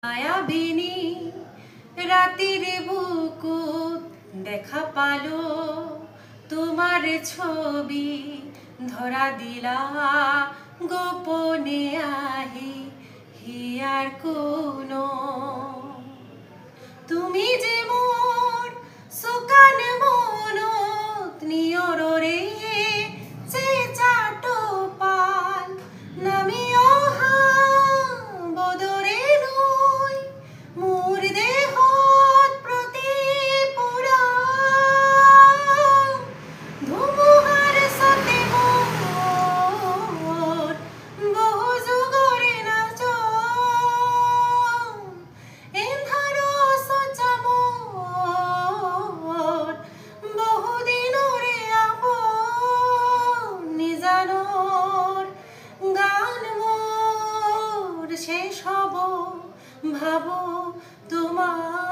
মায়াবিনী রাতির বুকুত দেখা পালো তোমার ছবি ধরা দিলা গোপনে আহি হিয়ার কোনো তুমি যে মোর সুকান মনত নিয়রে যে চাটো পাল নামি অহা বদরে নই মোর দেহত প্রতি পুরা ধুমুহার সাথে মোর বহু যুগরে নাচ এন্ধার সচা মোর বহুদিনরে আপন নিজানোর গান মোর শেষ হব ভাবো তোমার